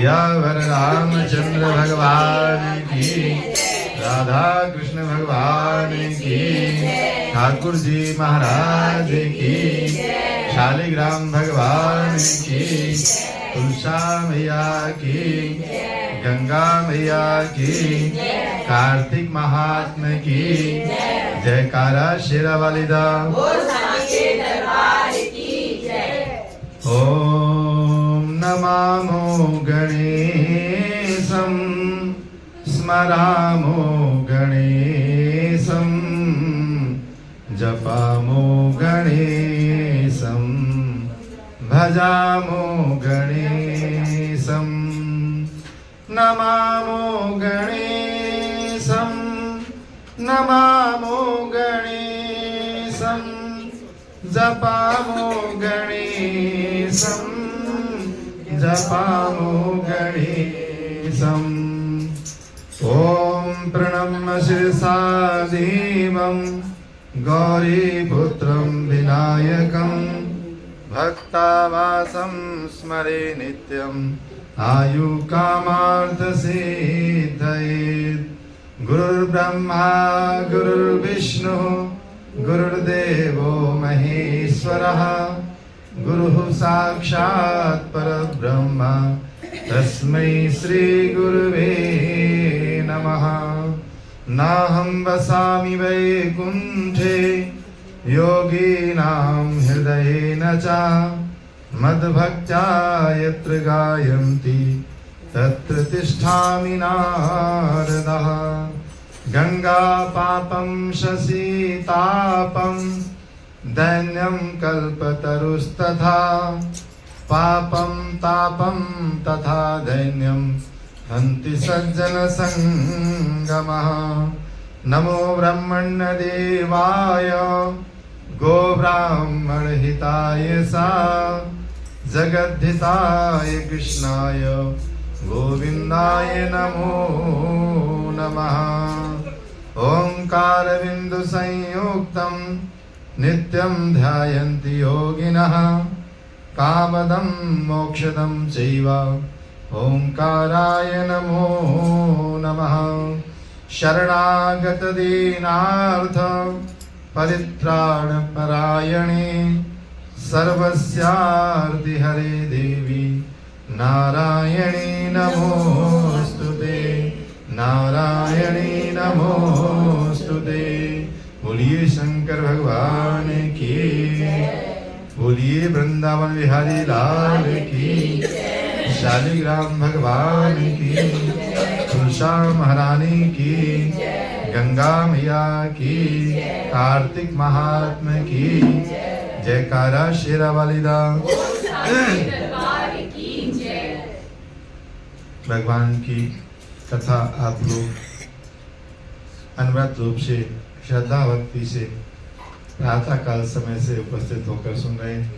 सियावर रामचंद्र भगवान की, राधा कृष्ण भगवान की, ठाकुर जी महाराज की, शालिग्राम भगवान की, तुलसा मैया की, गंगा मैया की, कार्तिक महात्मा की, जयकारा शेरा वालिदा। ओम नमामो गणेशं स्मरामो गणेशं जपामो गणेशं भजामो गणेशं नमामो गणेशं नमामो गणेशं जपामो गणेशं जपामो गणेशं। ॐ प्रणम्य शिरसा देवं गौरीपुत्रं विनायकं भक्तावासं स्मरे नित्यम् आयुकामार्थसिद्धये। गुरुर्ब्रह्मा गुरुर्विष्णु गुरुर्देवो महेश्वरः गुरुः साक्षात् परब्रह्म तस्मै श्री गुरुवे नमः। नाहं वसामि वैकुण्ठे योगिनां हृदयेन च मद्भक्त्या यत्र गायन्ति तत्र तिष्ठामि नारदः। गंगा पापं शशितापं दैन्यं कल्पतरुस्तथा पापं तापं तथा दैन्यं हन्ति सज्जन संगमः। नमो ब्रह्मण्यदेवाय गोब्राह्मणहिताय सा जगद्धिताय कृष्णाय गोविन्दाय नमो नमः। ओंकारबिंदु संयुक्तं नित्यं ध्यायन्ति योगिनः कामदं मोक्षदं चैव ओंकाराय नमो नमः। शरणागत दीनार्थ परित्राणपरायणे सर्वस्यार्ति हरे देवी नारायणी नमोस्तुते नारायणी नमोस्तुते। बोलिए शंकर भगवान की, बोलिए वृंदावन बिहारी लाल की, शालिग्राम भगवान की, तुलसा महारानी की, गंगा मैया की, कार्तिक महात्मा की, जयकारा शेरा वालिदा। भगवान की कथा आप लोग अनवरत रूप से श्रद्धा भक्ति से प्रातः काल समय से उपस्थित होकर सुन रहे हैं।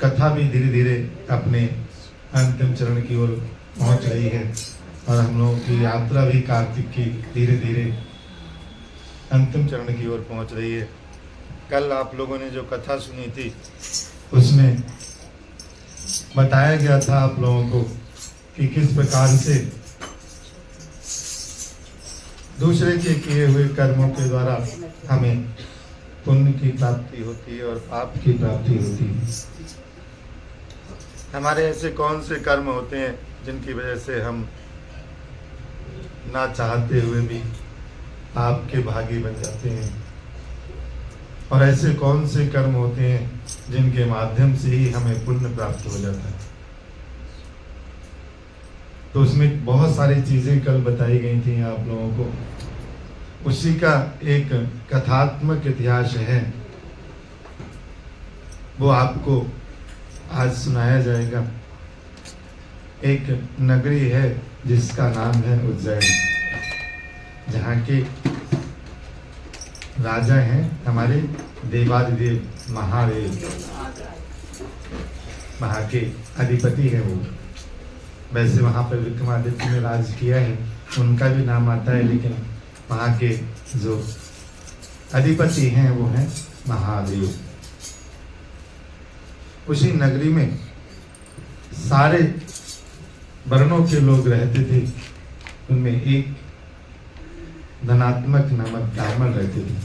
कथा भी धीरे धीरे अपने अंतिम चरण की ओर पहुंच रही है और हम लोगों की यात्रा भी कार्तिक की धीरे धीरे अंतिम चरण की ओर पहुंच रही है। कल आप लोगों ने जो कथा सुनी थी उसमें बताया गया था आप लोगों को कि किस प्रकार से दूसरे के किए हुए कर्मों के द्वारा हमें पुण्य की प्राप्ति होती है और पाप की प्राप्ति होती है। हमारे ऐसे कौन से कर्म होते हैं जिनकी वजह से हम ना चाहते हुए भी पाप के भागी बन जाते हैं, और ऐसे कौन से कर्म होते हैं जिनके माध्यम से ही हमें पुण्य प्राप्त हो जाता है। तो उसमें बहुत सारी चीजें कल बताई गई थी आप लोगों को। उसी का एक कथात्मक इतिहास है, वो आपको आज सुनाया जाएगा। एक नगरी है जिसका नाम है उज्जैन, जहाँ के राजा हैं हमारे देवादिदेव महादेव, वहाँ के अधिपति हैं वो। वैसे वहाँ पर विक्रमादित्य ने राज किया है, उनका भी नाम आता है, लेकिन वहाँ के जो अधिपति हैं वो हैं महादेव। उसी नगरी में सारे वर्णों के लोग रहते थे, उनमें एक धनात्मक नामक ब्राह्मण रहते थे।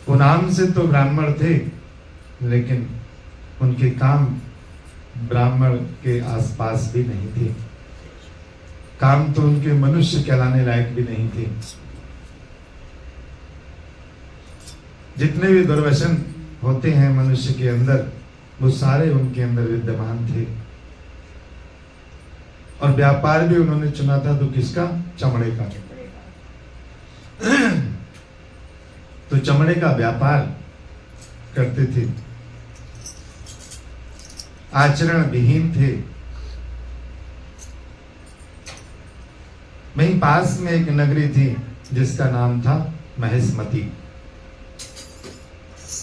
वो नाम से तो ब्राह्मण थे, लेकिन उनके काम ब्राह्मण के आसपास भी नहीं थे। काम तो उनके मनुष्य कहलाने लायक भी नहीं थे। जितने भी दुर्व्यसन होते हैं मनुष्य के अंदर, वो सारे उनके अंदर विद्यमान थे। और व्यापार भी उन्होंने चुना था, तो किसका? चमड़े का। तो चमड़े का व्यापार करते थे, आचरण विहीन थे। वहीं पास में एक नगरी थी जिसका नाम था महेशमती।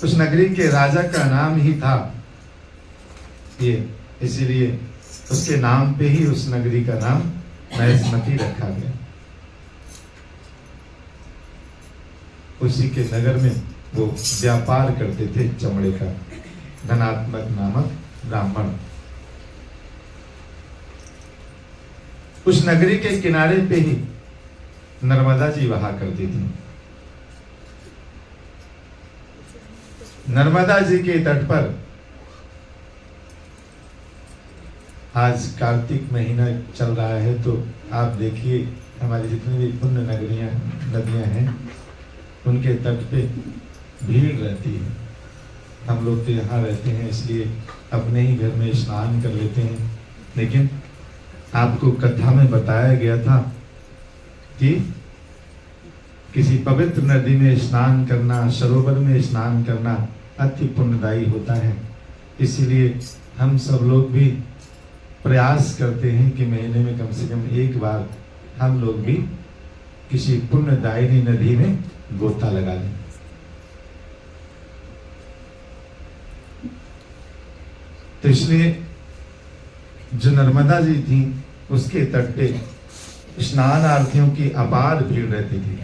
उस नगरी के राजा का नाम ही था ये, इसीलिए उसके नाम पे ही उस नगरी का नाम महेशमती रखा गया। उसी के नगर में वो व्यापार करते थे चमड़े का, धनात्मक नामक ब्राह्मण। उस नगरी के किनारे पे ही नर्मदा जी बहा करती थी। नर्मदा जी के तट पर आज कार्तिक महीना चल रहा है, तो आप देखिए हमारी जितनी भी पुण्य नदियां हैं, उनके तट पे भीड़ रहती है। हम लोग तो यहाँ रहते हैं, इसलिए अपने ही घर में स्नान कर लेते हैं, लेकिन आपको कथा में बताया गया था कि किसी पवित्र नदी में स्नान करना, सरोवर में स्नान करना अति पुण्यदायी होता है। इसीलिए हम सब लोग भी प्रयास करते हैं कि महीने में कम से कम एक बार हम लोग भी किसी पुण्यदायिनी नदी में गोता लगा लें। तो इसलिए जो नर्मदा जी थी, उसके तट पे स्नानार्थियों की अपार भीड़ रहती थी।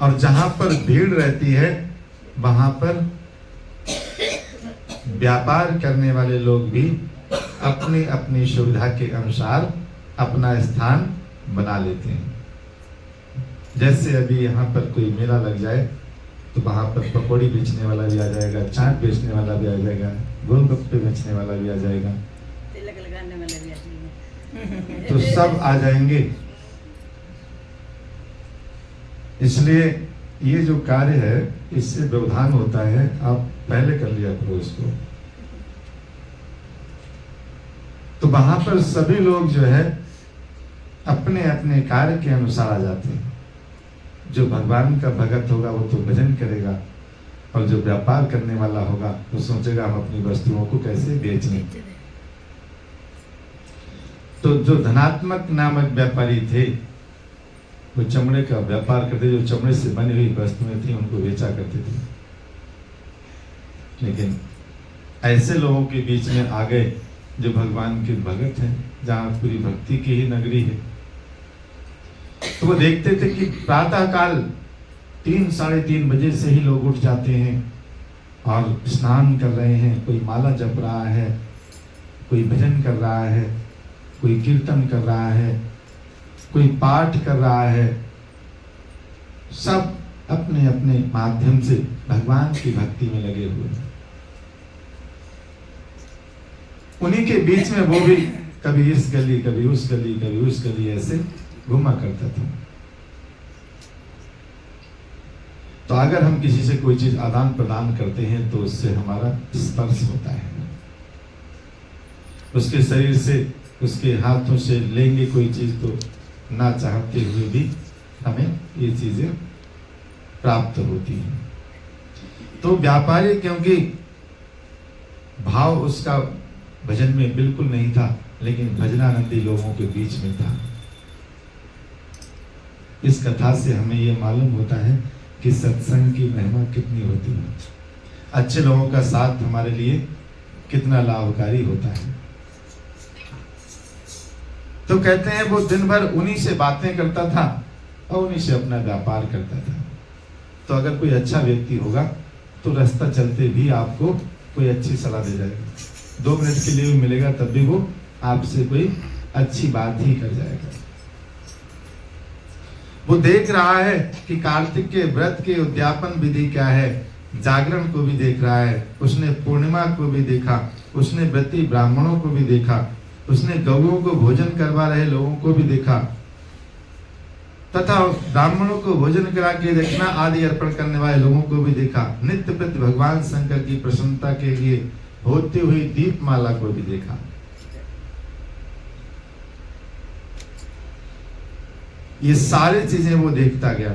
और जहां पर भीड़ रहती है, वहां पर व्यापार करने वाले लोग भी अपनी अपनी सुविधा के अनुसार अपना स्थान बना लेते हैं। जैसे अभी यहाँ पर कोई मेला लग जाए, तो वहां पर पकौड़ी बेचने वाला भी आ जाएगा, चाट बेचने वाला भी आ जाएगा, गोलगप्पे बेचने वाला भी आ जाएगा, तिलक लगाने वाला भी आ जाएगा, तो सब आ जाएंगे। इसलिए ये जो कार्य है, इससे व्यवधान होता है, आप पहले कर लिया करो इसको। तो वहां पर सभी लोग जो है अपने अपने कार्य के अनुसार आ जाते हैं। जो भगवान का भगत होगा वो तो भजन करेगा, और जो व्यापार करने वाला होगा वो सोचेगा हम अपनी वस्तुओं को कैसे बेच लें। तो जो धनात्मक नामक व्यापारी थे, वो चमड़े का व्यापार करते, जो चमड़े से बनी हुई वस्तुएं थी उनको बेचा करते थे। लेकिन ऐसे लोगों के बीच में आ गए जो भगवान के भगत हैं, जहाँ पूरी भक्ति की ही नगरी है। तो वो देखते थे कि प्रातः काल 3 साढ़े 3 बजे से ही लोग उठ जाते हैं और स्नान कर रहे हैं। कोई माला जप रहा है, कोई भजन कर रहा है, कोई कीर्तन कर रहा है, कोई पाठ कर रहा है। सब अपने अपने माध्यम से भगवान की भक्ति में लगे हुए हैं। उन्हीं के बीच में वो भी कभी इस गली, कभी उस गली, कभी उस गली, ऐसे घुमा करता था। तो अगर हम किसी से कोई चीज आदान प्रदान करते हैं, तो उससे हमारा स्पर्श होता है। उसके शरीर से, उसके हाथों से लेंगे कोई चीज, तो ना चाहते हुए भी हमें ये चीजें प्राप्त होती हैं। तो व्यापारी, क्योंकि भाव उसका भजन में बिल्कुल नहीं था, लेकिन भजनानंदी लोगों के बीच में था। इस कथा से हमें ये मालूम होता है कि सत्संग की महिमा कितनी होती है। अच्छे लोगों का साथ हमारे लिए कितना लाभकारी होता है। तो कहते हैं वो दिन भर उन्हीं से बातें करता था और उन्हीं से अपना व्यापार करता था। तो अगर कोई अच्छा व्यक्ति होगा तो रास्ता चलते भी आपको कोई अच्छी सलाह दे जाएगा। 2 मिनट के लिए भी मिलेगा तब भी वो आपसे कोई अच्छी बात ही कर जाएगा। वो देख रहा है कि कार्तिक के व्रत के उद्यापन विधि क्या है, जागरण को भी देख रहा है, उसने पूर्णिमा को भी देखा, उसने व्रती ब्राह्मणों को भी देखा, उसने गौओं को भोजन करवा रहे लोगों को भी देखा, तथा ब्राह्मणों को भोजन करा के दक्षिणा आदि अर्पण करने वाले लोगों को भी देखा। नित्य प्रति भगवान शंकर की प्रसन्नता के लिए होती हुई दीपमाला को भी देखा। ये सारी चीजें वो देखता गया।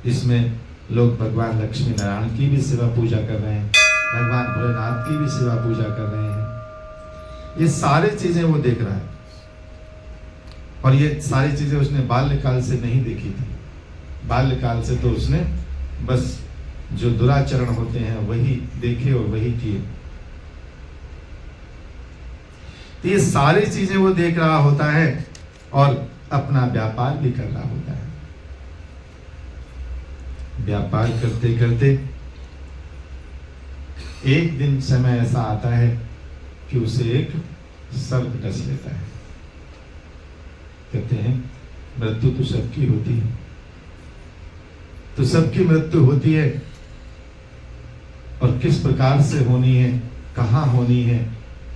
इसमें लोग भगवान लक्ष्मी नारायण की भी सेवा पूजा कर रहे हैं, भगवान भोलेनाथ की भी सेवा पूजा कर रहे हैं। ये सारी चीजें वो देख रहा है, और ये सारी चीजें उसने बाल्यकाल से नहीं देखी थी। बाल्यकाल से तो उसने बस जो दुराचरण होते हैं वही देखे और वही किए। तो ये सारी चीजें वो देख रहा होता है और अपना व्यापार भी कर रहा होता है। व्यापार करते करते एक दिन समय ऐसा आता है कि उसे एक सर्प डस लेता है। कहते हैं मृत्यु तो सबकी होती है, तो सबकी मृत्यु होती है, और किस प्रकार से होनी है, कहाँ होनी है,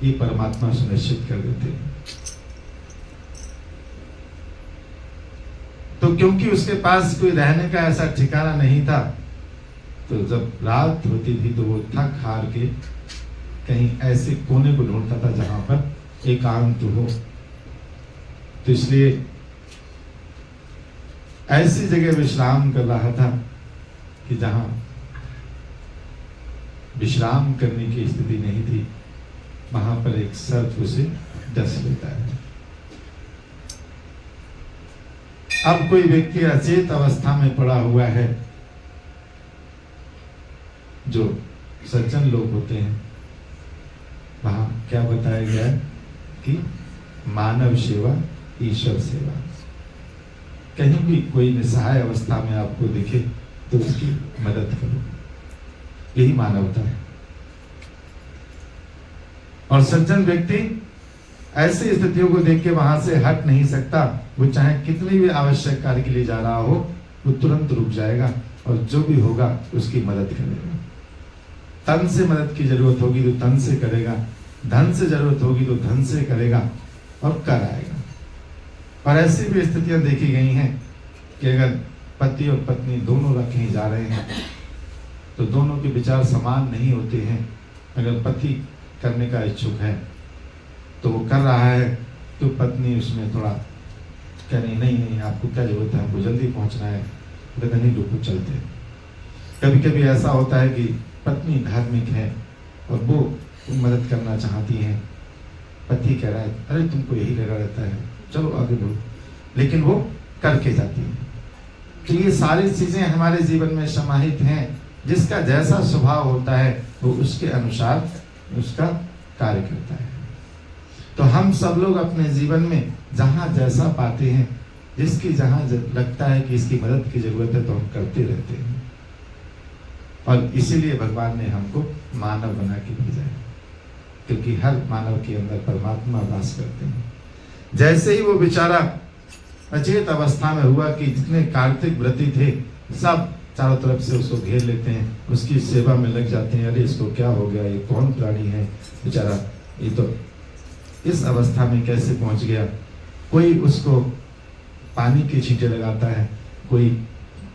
ये परमात्मा सुनिश्चित कर देते हैं। तो क्योंकि उसके पास कोई रहने का ऐसा ठिकाना नहीं था, तो जब रात होती थी तो वो थक हार के कहीं ऐसे कोने को ढूंढता था जहां पर एकांत हो। तो इसलिए ऐसी जगह विश्राम कर रहा था कि जहां विश्राम करने की स्थिति नहीं थी, वहां पर एक सर्प उसे डस लेता है। अब कोई व्यक्ति अचेत अवस्था में पड़ा हुआ है, जो सज्जन लोग होते हैं, वहां क्या बताया गया है कि मानव सेवा ईश्वर सेवा। कहीं भी कोई निसहाय अवस्था में आपको दिखे तो उसकी मदद करो, यही मानवता है। और सज्जन व्यक्ति ऐसी स्थितियों को देख के वहां से हट नहीं सकता। वो चाहे कितनी भी आवश्यक कार्य के लिए जा रहा हो, वो तुरंत रुक जाएगा और जो भी होगा उसकी मदद करेगा। तन से मदद की जरूरत होगी तो तन से करेगा, धन से जरूरत होगी तो धन से करेगा और कर आएगा। और ऐसी भी स्थितियां देखी गई हैं कि अगर पति और पत्नी दोनों कहीं जा रहे हैं तो दोनों के विचार समान नहीं होते हैं। अगर पति करने का इच्छुक है तो वो कर रहा है, तो पत्नी उसमें थोड़ा कह रही नहीं आपको क्या जरूरत है, हमको जल्दी पहुंचना है, कहते नहीं रुको चलते। कभी कभी ऐसा होता है कि पत्नी धार्मिक है और वो मदद करना चाहती है, पति कह रहा है अरे तुमको यही लगा रहता है, चलो आगे बढ़ो, लेकिन वो करके जाती है। तो ये सारी चीजें हमारे जीवन में समाहित हैं। जिसका जैसा स्वभाव होता है वो उसके अनुसार उसका कार्य करता है। तो हम सब लोग अपने जीवन में जहां जैसा पाते हैं, जिसकी जहां लगता है कि इसकी मदद की जरूरत है, तो हम करते रहते हैं। और इसीलिए भगवान ने हमको मानव बना के भेजा है, क्योंकि हर मानव के अंदर परमात्मा वास करते हैं। जैसे ही वो बेचारा अचेत अवस्था में हुआ कि जितने कार्तिक व्रती थे सब चारों तरफ से उसको घेर लेते हैं, उसकी सेवा में लग जाते हैं। अरे इसको क्या हो गया, ये कौन प्राणी है बेचारा, ये तो इस अवस्था में कैसे पहुंच गया। कोई उसको पानी की छींटे लगाता है, कोई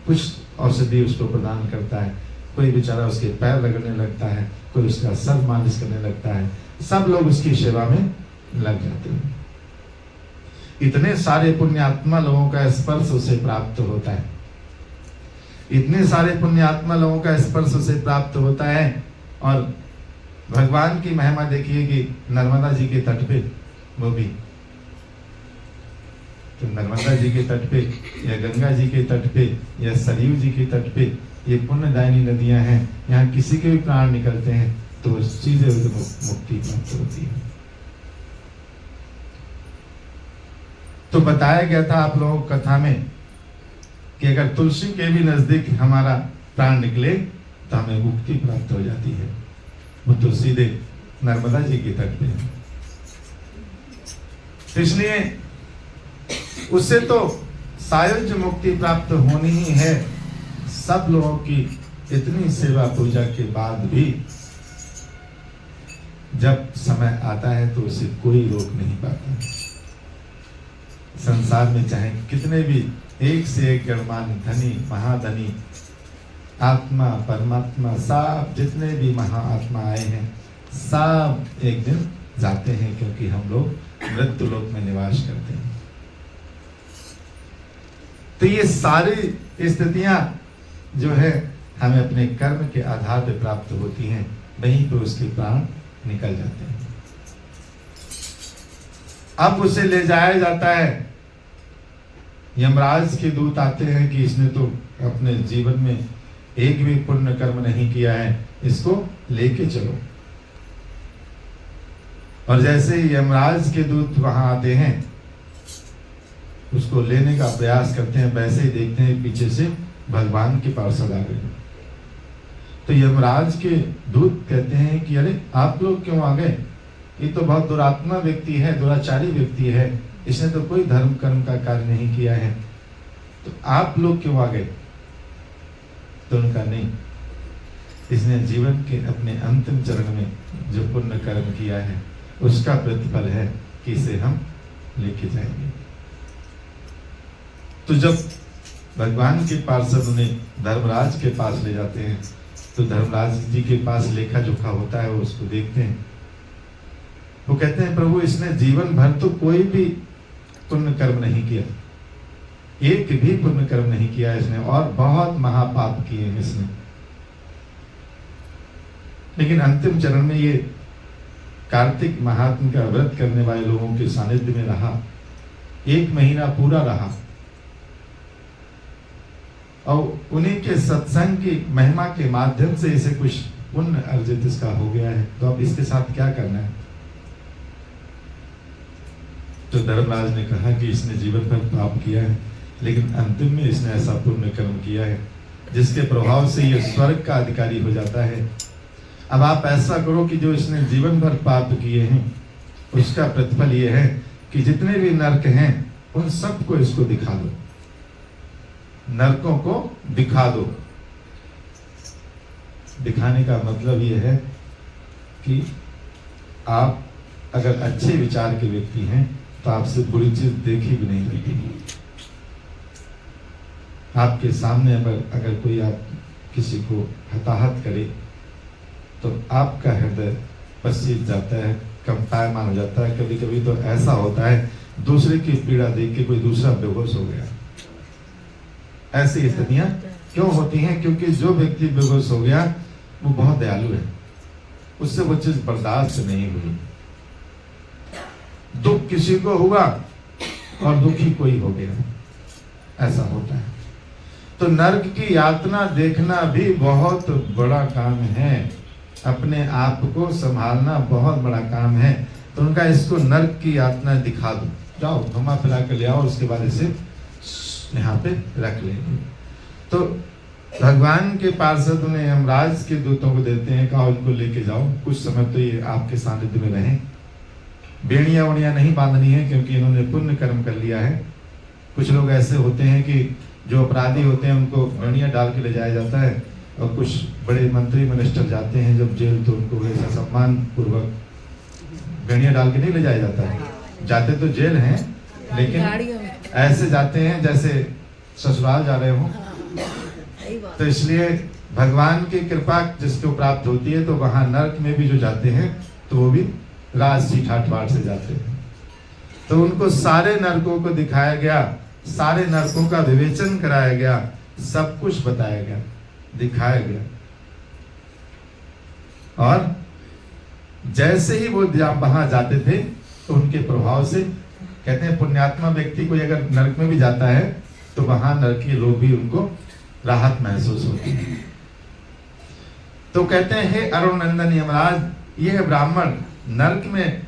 कुछ औषधि उसको प्रदान करता है, कोई बेचारा उसके पैर लगने लगता है, कोई उसका सर मालिश करने लगता है। सब लोग उसकी सेवा में लग जाते हैं। इतने सारे पुण्यात्मा लोगों का स्पर्श उसे प्राप्त होता है, इतने सारे पुण्यात्मा लोगों का स्पर्श उसे प्राप्त होता है। और भगवान की महिमा देखिए कि नर्मदा जी के तट पे वो भी, तो नर्मदा जी के तट पे या गंगा जी के तट पे या सरयू जी के तट पे, ये पुण्यदायिनी नदियां हैं। यहाँ किसी के भी प्राण निकलते हैं तो सीधे मुक्ति प्राप्त होती है। तो बताया गया था आप लोगों को कथा में कि अगर तुलसी के भी नजदीक हमारा प्राण निकले तो हमें मुक्ति प्राप्त हो जाती है। वो तो सीधे नर्मदा जी के तट पे है। इसलिए उससे तो सायुज्य मुक्ति प्राप्त होनी ही है। सब लोगों की इतनी सेवा पूजा के बाद भी जब समय आता है तो उसे कोई रोक नहीं पाता। संसार में चाहे कितने भी एक से एक गणमान्य धनी महाधनी आत्मा परमात्मा सब जितने भी महाआत्मा आए हैं सब एक दिन जाते हैं, क्योंकि हम लोग मृत्यु लोक में निवास करते हैं। तो ये सारी स्थितियां जो है हमें अपने कर्म के आधार पर प्राप्त होती हैं, वहीं पर उसके प्राण निकल जाते हैं। अब उसे ले जाया जाता है, यमराज के दूत आते हैं कि इसने तो अपने जीवन में एक भी पुण्य कर्म नहीं किया है, इसको लेके चलो। और जैसे ही यमराज के दूत वहां आते हैं, उसको लेने का प्रयास करते हैं, वैसे ही देखते हैं पीछे से भगवान के पार्षद आ गए। तो यमराज के दूत कहते हैं कि अरे आप लोग क्यों आ गए? ये तो बहुत दुरात्मा व्यक्ति है, दुराचारी व्यक्ति है, इसने तो कोई धर्म कर्म का कार्य नहीं किया है, तो आप लोग क्यों आ गए? तो उनका नहीं, इसने जीवन के अपने अंतिम चरण में जो पुण्य कर्म किया है उसका प्रतिफल है कि इसे हम लेके जाएंगे। तो जब भगवान के पार्षद उन्हें धर्मराज के पास ले जाते हैं तो धर्मराज जी के पास लेखा जोखा होता है, वो उसको देखते हैं। वो कहते हैं प्रभु इसने जीवन भर तो कोई भी पुण्य कर्म नहीं किया, एक भी पुण्य कर्म नहीं किया इसने, और बहुत महापाप किए हैं इसने, लेकिन अंतिम चरण में ये कार्तिक महात्म का व्रत करने वाले लोगों के सानिध्य में रहा, 1 महीना पूरा रहा, और उन्हीं के सत्संग की महिमा के माध्यम से इसे कुछ पुण्य अर्जित इसका हो गया है। तो अब इसके साथ क्या करना है? तो धर्मराज ने कहा कि इसने जीवन भर पाप किया है, लेकिन अंतिम में इसने ऐसा पुण्य कर्म किया है जिसके प्रभाव से ये स्वर्ग का अधिकारी हो जाता है। अब आप ऐसा करो कि जो इसने जीवन भर पाप किए हैं उसका प्रतिफल ये है कि जितने भी नरक हैं उन सबको इसको दिखा दो, नरकों को दिखा दो। दिखाने का मतलब ये है कि आप अगर अच्छे विचार के व्यक्ति हैं तो आपसे बुरी चीज देखी भी नहीं जाती। आपके सामने अगर कोई आप किसी को हताहत करे तो आपका हृदय पसीज जाता है, कंपायमान हो जाता है। कभी कभी तो ऐसा होता है दूसरे की पीड़ा देख के कोई दूसरा बेहोश हो गया। ऐसी स्थितियां क्यों होती हैं? क्योंकि जो व्यक्ति बेहोश हो गया वो बहुत दयालु है, उससे वो चीज बर्दाश्त नहीं हुई। दुख किसी को हुआ और दुखी कोई हो गया, ऐसा होता है। तो नरक की यातना देखना भी बहुत बड़ा काम है, अपने आप को संभालना बहुत बड़ा काम है। तो उनका इसको नरक की यातना दिखा दो, जाओ घुमा फिरा कर ले आओ, उसके बाद इसे यहाँ पे रख लेंगे। तो भगवान के पार्षद उन्हें यमराज के दूतों को देते हैं, कहा उनको लेके जाओ, कुछ समय तो ये आपके सानिध्य में रहें। बेड़ियां उड़ियां नहीं बांधनी है क्योंकि इन्होंने पुण्य कर्म कर लिया है। कुछ लोग ऐसे होते हैं कि जो अपराधी होते हैं उनको बेड़ियां डाल के ले जाया जाता है, और कुछ बड़े मंत्री मिनिस्टर जाते हैं जब जेल तो उनको ऐसा सम्मान पूर्वक बेड़ियां डाल के नहीं ले जाया जाता है। जाते तो जेल हैं लेकिन ऐसे जाते हैं जैसे ससुराल जा रहे हो। तो इसलिए भगवान की कृपा जिसको प्राप्त होती है तो वहां नरक में भी जो जाते हैं तो वो भी राजसी ठाट बाट से जाते हैं। तो उनको सारे नरकों को दिखाया गया, सारे नरकों का विवेचन कराया गया, सब कुछ बताया गया, दिखाया गया। और जैसे ही वो वहां जाते थे तो उनके प्रभाव से, कहते हैं पुण्यात्मा व्यक्ति कोई अगर नरक में भी जाता है तो वहां नरकी लोग भी उनको राहत महसूस होती है। तो कहते हैं हे अरुण नंदन यमराज, यह ब्राह्मण नरक में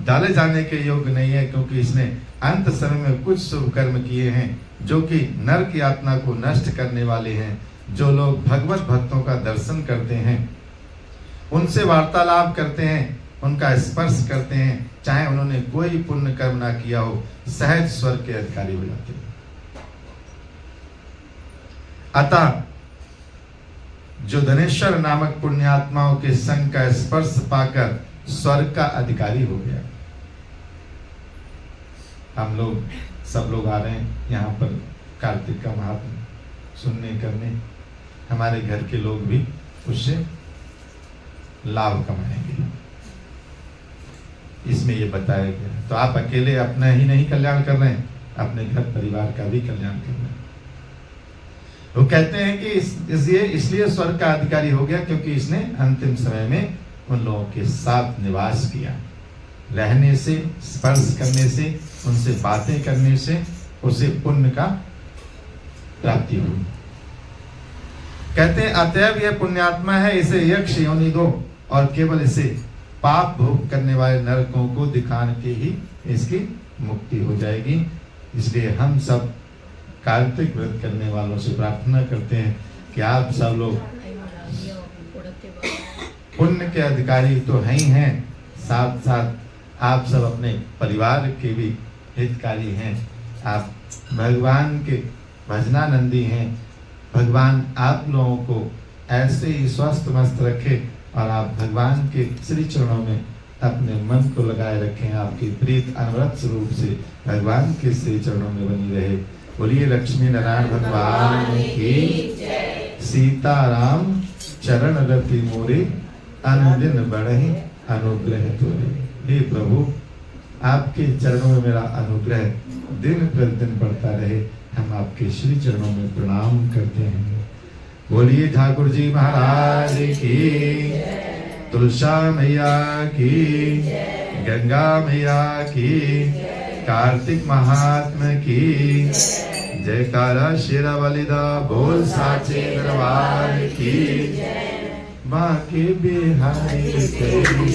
डाले जाने के योग्य नहीं है, क्योंकि इसने अंत समय में कुछ शुभ कर्म किए हैं जो कि नरक यातना को नष्ट करने वाले हैं। जो लोग भगवत भक्तों का दर्शन करते हैं, उनसे वार्तालाप करते हैं, उनका स्पर्श करते हैं, चाहे उन्होंने कोई पुण्य कर्म ना किया हो, सहज स्वर्ग के अधिकारी हो जाते हैं। अतः जो धनेश्वर नामक पुण्यात्माओं के संग का स्पर्श पाकर स्वर्ग का अधिकारी हो गया। हम लोग सब लोग आ रहे हैं यहाँ पर कार्तिक का महात्म्य सुनने करने, हमारे घर के लोग भी उससे लाभ कमाएंगे, इसमें ये बताया गया। तो आप अकेले अपना ही नहीं कल्याण कर रहे हैं, अपने घर परिवार का भी कल्याण कर रहे हैं। वो कहते हैं कि इसलिए स्वर्ग का अधिकारी हो गया क्योंकि इसने अंतिम समय में उन लोगों के साथ निवास किया। रहने से, स्पर्श करने से, उनसे बातें करने से उसे पुण्य का प्राप्ति हुई। कहते हैं अतएव यह पुण्यात्मा है, इसे यक्ष योनि दो और केवल इसे पाप भोग करने वाले नरकों को दिखाने के ही इसकी मुक्ति हो जाएगी। इसलिए हम सब कार्तिक व्रत करने वालों से प्रार्थना करते हैं कि आप सब लोग पुण्य के अधिकारी तो हैं ही हैं, साथ साथ आप सब अपने परिवार के भी हितकारी हैं। आप भगवान के भजनानंदी हैं। भगवान आप लोगों को ऐसे ही स्वस्थ मस्त रखे और आप भगवान के श्री चरणों में अपने मन को लगाए रखें। आपकी प्रीत अनवरत स्वरूप से भगवान के श्री चरणों में बनी रहे। बोलिए लक्ष्मी नारायण भगवान की, सीताराम चरण रति मोरे, अनुदिन बढ़े अनुग्रह तोरे। हे प्रभु, आपके चरणों में मेरा अनुग्रह दिन प्रतिदिन बढ़ता रहे। हम आपके श्री चरणों में प्रणाम करते हैं। बोलिए ठाकुर जी महाराज की, तुलसा मैया की, गंगा मैया की, कार्तिक महात्मा की, जयकारा शेरावालीदा बोल साचे दरबार की, बांके बिहारी तेरी